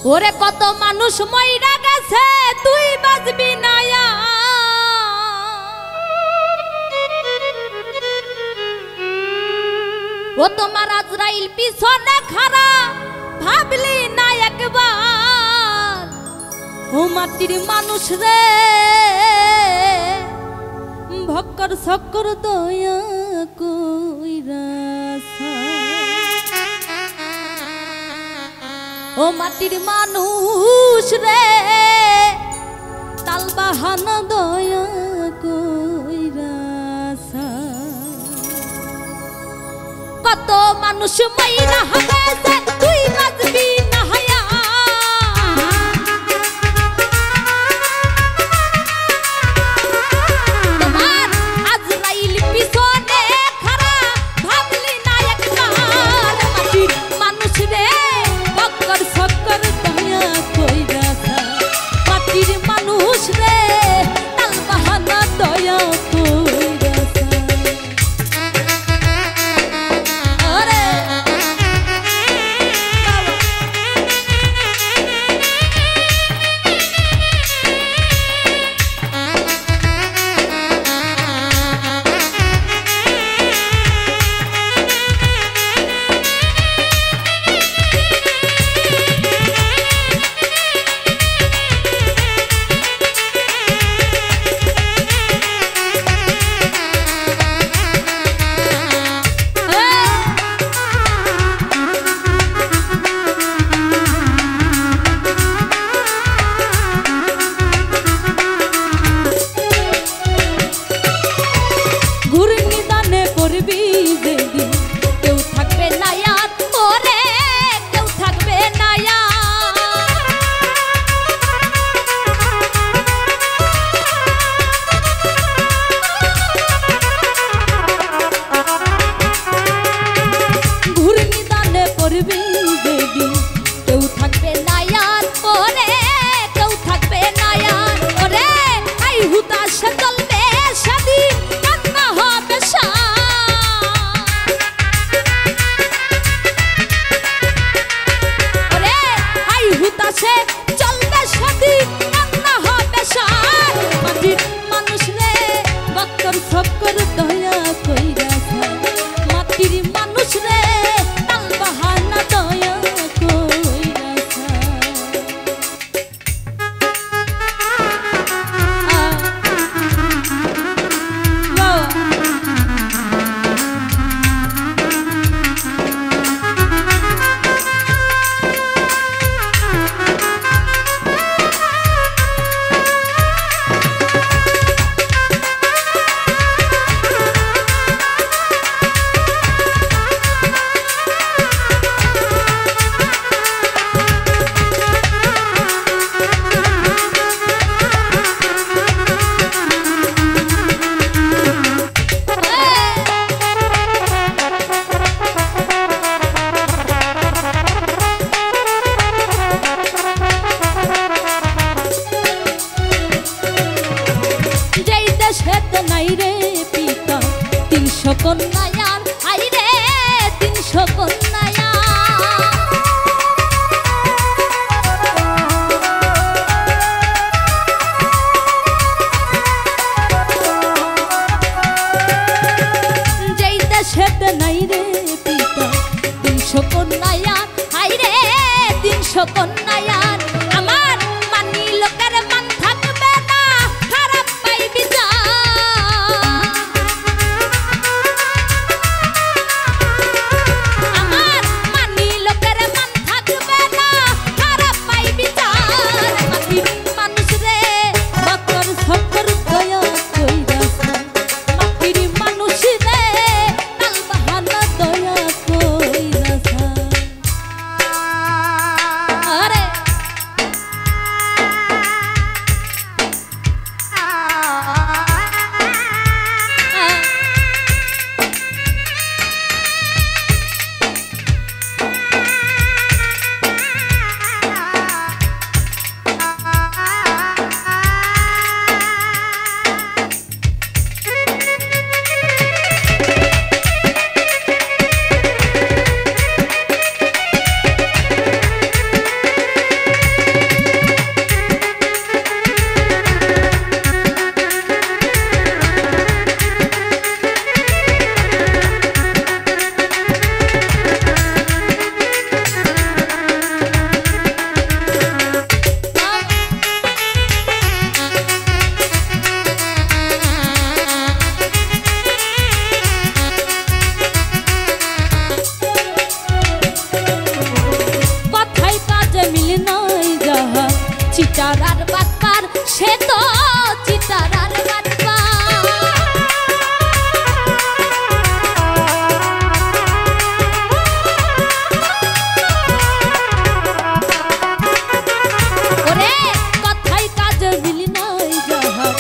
ওরে কত মানুষ মইরা গেছে তুই বাঁচবি না ও তোমার আজরাইল পিছনে খাড়া ভাবলি না একবার ও মাটির মানুষ রে ভক্কর সকর দয়া কইরা ও মাটির মানুষ রে তাল বাহানা দয়া কইরা কত মানুষ মাইরা হাসে তুই বাঁচবি না হায়া তোমার আজরাইল পিছনে খাড়া ভাবলি না একবার মাটির মানুষ রে বক্কর সকর দয়া কইরা মাটির মানুষ রে তাল বাহানা দয়া কইরা চিটারার বাটপার সে তো চিটারার বাটপার ওরে কথাই কাজে মিলি নাই যাহার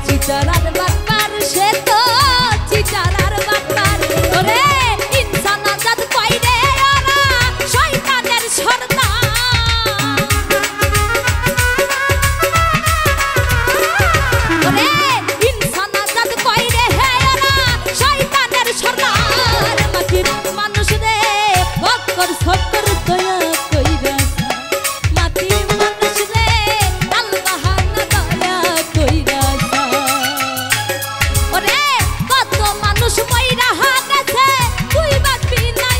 চিটারার বাটপার সে তো চিটারার বাটপার ওরে ইনসান আজাদ কইরে ওরা শয়তানের সর্দার ওরে ইনসান আজাদ কইরে হে ওরা শয়তানের সর্দার মাটির মানুষ রে বক্কর সক্কর দয়া কইরা মাটির মানুষ রে তাল বাহানা দয়া কইরা ওরে কত মানুষ মইরা গেছে তুই বাঁচবি না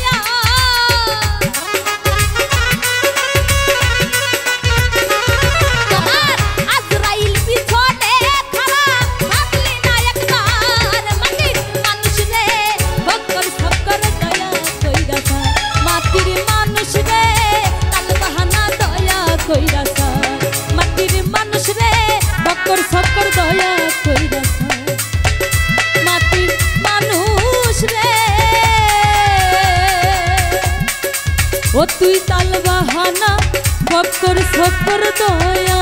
তোমার আজরাইল পিছনে খাড়া থাকলি না একবার মাটির মানুষ রে বক্কর সক্কর দয়া কইরা মাটির মানুষ রে তাল বাহানা দয়া কইরা মাটির মানুষ রে বক্কর সক্কর দয়া কইরা মাটির মানুষ রে ও তুই তাল বাহানা বক্কর সক্কর দয়া